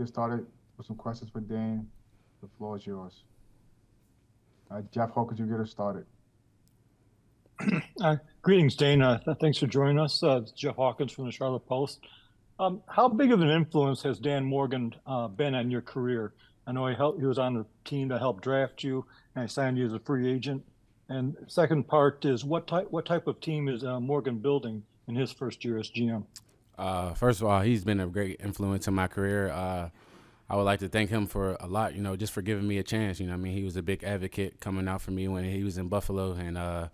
get started with some questions for Dane. The floor is yours. Jeff, how could you get us started? Greetings, Dane. Thanks for joining us. It's Jeff Hawkins from the Charlotte Post. How big of an influence has Dan Morgan been on your career? I know he was on the team that helped draft you, and I signed you as a free agent. And second part is what type of team is Morgan building in his first year as GM? First of all, he's been a great influence in my career. I would like to thank him for a lot, just for giving me a chance. He was a big advocate coming out for me when he was in Buffalo, and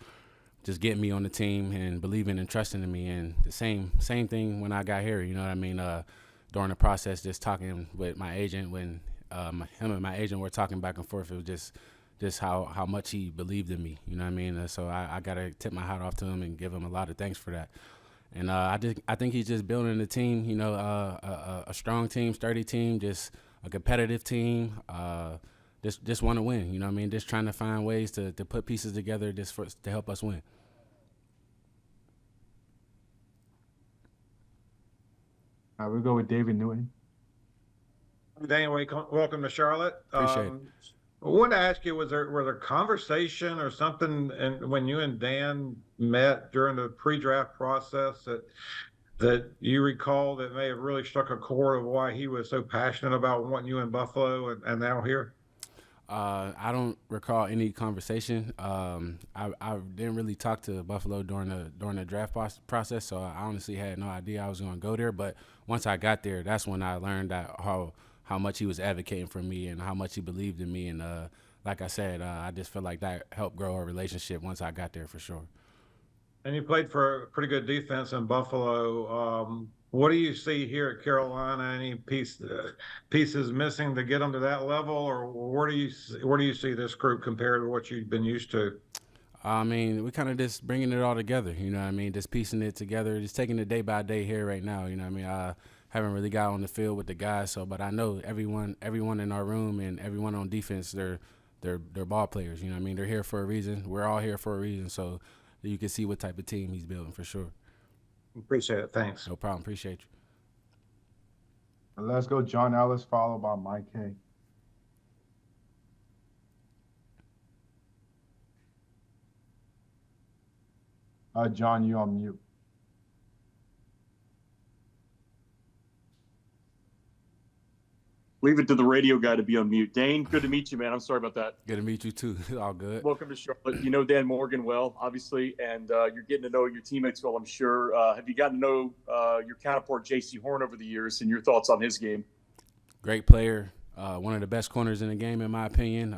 just getting me on the team and believing and trusting in me. And the same thing when I got here, during the process, just talking with my agent when him and my agent were talking back and forth. It was just how much he believed in me, So I got to tip my hat off to him and give him a lot of thanks for that. And I think he's just building a team, a strong team, sturdy team, just a competitive team. Just want to win, Just trying to find ways to put pieces together to help us win. We'll go with David Newton. Dane, welcome to Charlotte. Appreciate it. I wanted to ask you, was there conversation or something when you and Dan met during the pre-draft process that you recall that may have really struck a chord of why he was so passionate about wanting you in Buffalo and now here? I don't recall any conversation. I didn't really talk to Buffalo during the draft process, so I honestly had no idea I was going to go there. But once I got there, that's when I learned that how much he was advocating for me and how much he believed in me. And like I said, I just feel like that helped grow our relationship once I got there for sure. And you played for a pretty good defense in Buffalo. What do you see here at Carolina? Any pieces missing to get them to that level, or where do you see this group compared to what you've been used to? We kind of just bringing it all together, just piecing it together, just taking it day by day here right now, I haven't really got on the field with the guys, but I know everyone in our room and everyone on defense, they're ball players, they're here for a reason. We're all here for a reason, so you can see what type of team he's building for sure. Appreciate it. Thanks. No problem. Appreciate you. Let's go John Ellis, followed by Mike Hay. John, you on mute. Leave it to the radio guy to be on mute. Dane, good to meet you, man. I'm sorry about that. Good to meet you, too. All good. Welcome to Charlotte. You know Dan Morgan well, obviously, and you're getting to know your teammates well, I'm sure. Have you gotten to know your counterpart, J.C. Horn, over the years, and your thoughts on his game? Great player. One of the best corners in the game, in my opinion.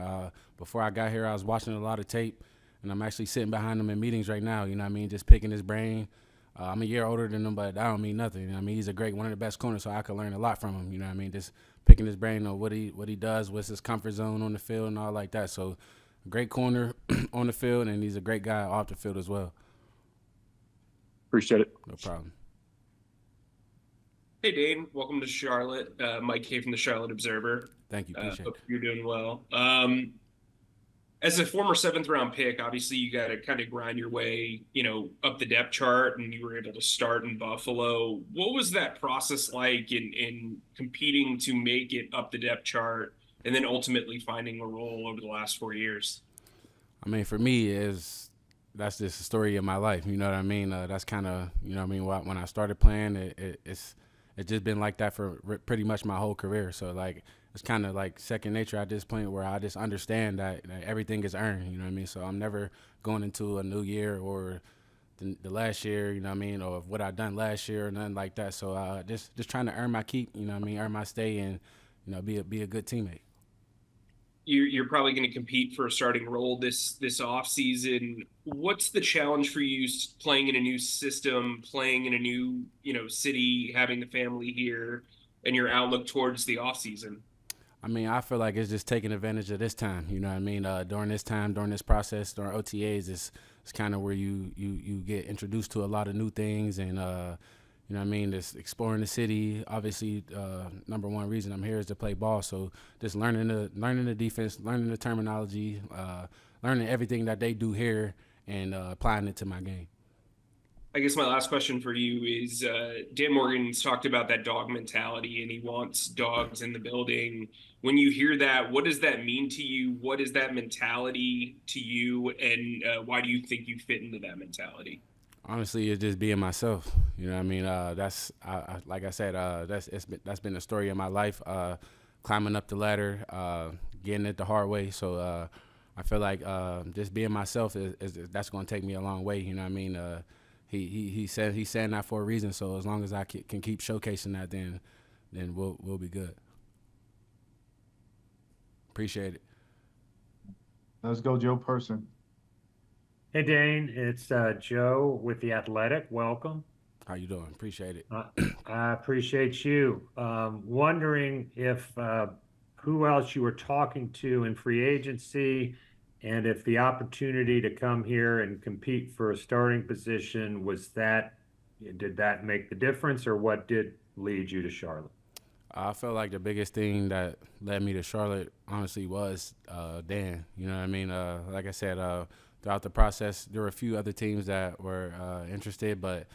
Before I got here, I was watching a lot of tape, and I'm actually sitting behind him in meetings right now, just picking his brain. I'm a year older than him, but that don't mean nothing. He's one of the best corners, so I could learn a lot from him, Just picking his brain on what he does, what's his comfort zone on the field and all like that. So great corner on the field, and he's a great guy off the field as well. Appreciate it. No problem. Hey, Dane. Welcome to Charlotte. Mike Hay from the Charlotte Observer. Thank you. Appreciate hope it. you're doing well. As a former 7th-round pick, obviously you got to kind of grind your way, up the depth chart, and you were able to start in Buffalo. What was that process like in competing to make it up the depth chart and then ultimately finding a role over the last 4 years? For me, that's just the story of my life. You know what I mean? That's kind of, when I started playing, it's just been like that for pretty much my whole career. So, it's kind of like second nature at this point where I just understand that everything is earned, So I'm never going into a new year or the last year, or what I done last year or nothing like that. So just trying to earn my keep, earn my stay and, be a good teammate. You're probably going to compete for a starting role this off season. What's the challenge for you playing in a new system, playing in a new, city, having the family here, and your outlook towards the off season? I feel like it's just taking advantage of this time, during this time, during this process, during OTAs, it's kind of where you get introduced to a lot of new things and, just exploring the city. Obviously, number one reason I'm here is to play ball. So just learning the defense, learning the terminology, learning everything that they do here and applying it to my game. I guess my last question for you is Dan Morgan's talked about that dog mentality and he wants dogs in the building. When you hear that, what does that mean to you? What is that mentality to you? And why do you think you fit into that mentality? Honestly, it's just being myself. You know what I mean? That's like I said, that's been the story of my life. Climbing up the ladder, getting it the hard way. So I feel like just being myself is that's going to take me a long way. You know what I mean? He's saying that for a reason. So as long as I can keep showcasing that, then we'll be good. Appreciate it. Let's go, Joe Person. Hey, Dane, it's Joe with The Athletic. Welcome. How you doing? Appreciate it. I appreciate you. Wondering if who else you were talking to in free agency, and if the opportunity to come here and compete for a starting position did that make the difference, or what did lead you to Charlotte? I felt like the biggest thing that led me to Charlotte, honestly, was Dan. You know what I mean? Like I said, throughout the process, there were a few other teams that were interested, but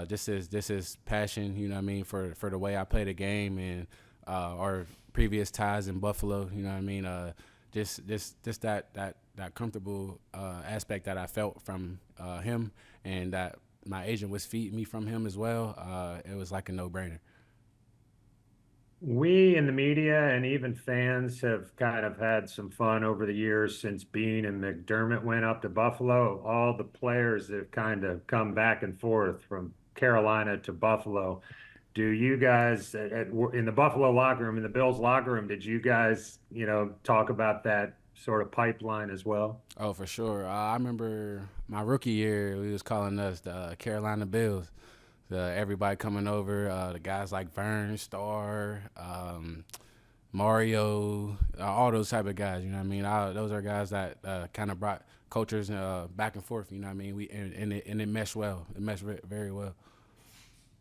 this is passion. You know what I mean, for the way I play the game and our previous ties in Buffalo. You know what I mean? Just that comfortable aspect that I felt from him, and that my agent was feeding me from him as well. It was like a no-brainer. We in the media and even fans have kind of had some fun over the years since Bean and McDermott went up to Buffalo. All the players have kind of come back and forth from Carolina to Buffalo. Do you guys in the Buffalo locker room, in the Bills locker room, did you guys, talk about that sort of pipeline as well? Oh, for sure. I remember my rookie year, we was calling us the Carolina Bills. Everybody coming over, the guys like Vern, Starr, Mario, all those type of guys. You know what I mean? Those are guys that kind of brought cultures back and forth. You know what I mean? And it meshed well. It meshed very well.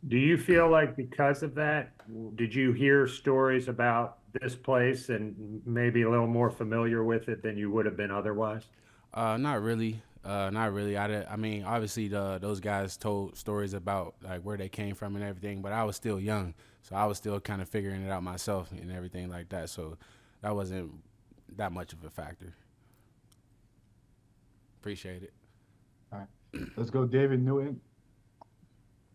Do you feel like because of that, did you hear stories about this place and maybe a little more familiar with it than you would have been otherwise? Not really. Not really. I mean, obviously, those guys told stories about like where they came from and everything, but I was still young, so I was still kind of figuring it out myself and everything like that. So that wasn't that much of a factor. Appreciate it. All right, let's go, David Newton.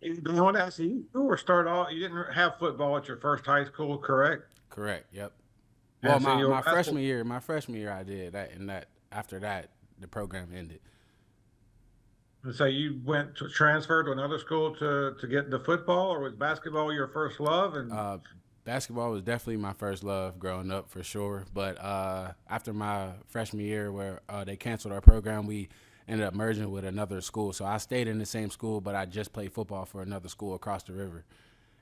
I want to ask you, you didn't have football at your first high school, correct? Correct. Yep. Yeah, Well, so my freshman year, I did that, and that after that, the program ended. So you transferred to another school to get into football, or was basketball your first love? And basketball was definitely my first love growing up, for sure. But after my freshman year, where they canceled our program, we ended up merging with another school. So I stayed in the same school, but I just played football for another school across the river.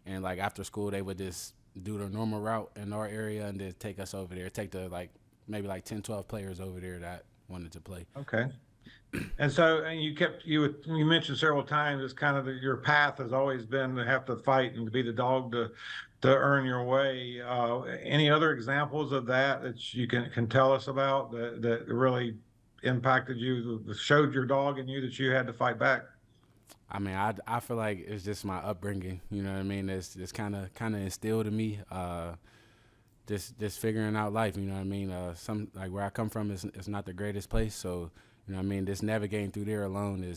And like after school, they would just do the normal route in our area and then take us over there, take the maybe 10, 12 players over there that wanted to play. Okay. And so, and you mentioned several times, it's kind of your path has always been to have to fight and to be the dog to earn your way. Any other examples of that you can tell us about that really impacted you, showed your dog in you that you had to fight back? I mean, I feel like it's just my upbringing. You know what I mean? It's kind of instilled in me. Just figuring out life. You know what I mean? Some like where I come from is not the greatest place, so. You know what I mean? Just navigating through there alone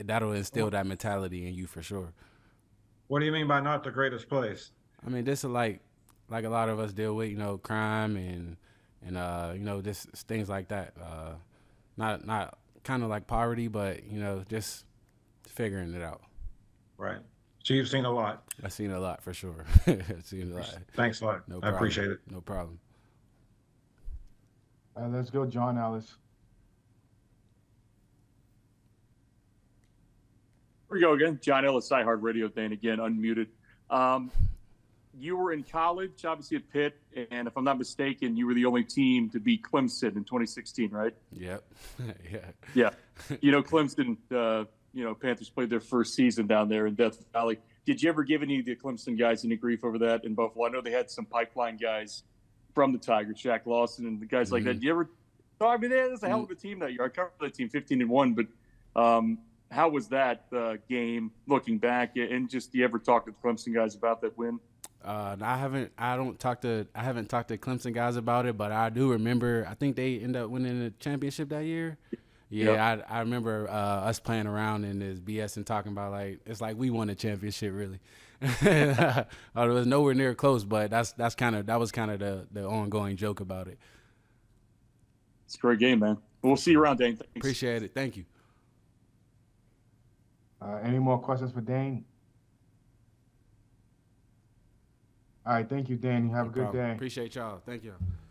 that'll instill that mentality in you for sure. What do you mean by not the greatest place? I mean, this is like a lot of us deal with, crime and just things like that. Not kind of like poverty, but just figuring it out. Right. So you've seen a lot. I've seen a lot for sure. I've seen a lot. Thanks a lot. No I problem. appreciate it. No problem. Let's go, John Ellis. Here we go again. John Ellis, iHeart Radio, Dane again, unmuted. You were in college, obviously at Pitt, and if I'm not mistaken, you were the only team to beat Clemson in 2016, right? Yep. Yeah. Clemson, Panthers played their first season down there in Death Valley. Did you ever give any of the Clemson guys any grief over that in Buffalo? I know they had some pipeline guys from the Tigers, Shaq Lawson and the guys like that. Did you ever? I mean, that's a hell of a team that year. I covered that team 15-1, but how was that game looking back? And just, do you ever talk to the Clemson guys about that win? I haven't talked to Clemson guys about it, but I do remember. I think they ended up winning the championship that year. Yeah, yep. I remember us playing around in this BS and talking about like it's like we won a championship really. It was nowhere near close, but that was kind of the ongoing joke about it. It's a great game, man. We'll see you around, Dane. Thanks. Appreciate it. Thank you. Any more questions for Dane? All right, thank you, Dane. You have a good day. Appreciate y'all. Thank you.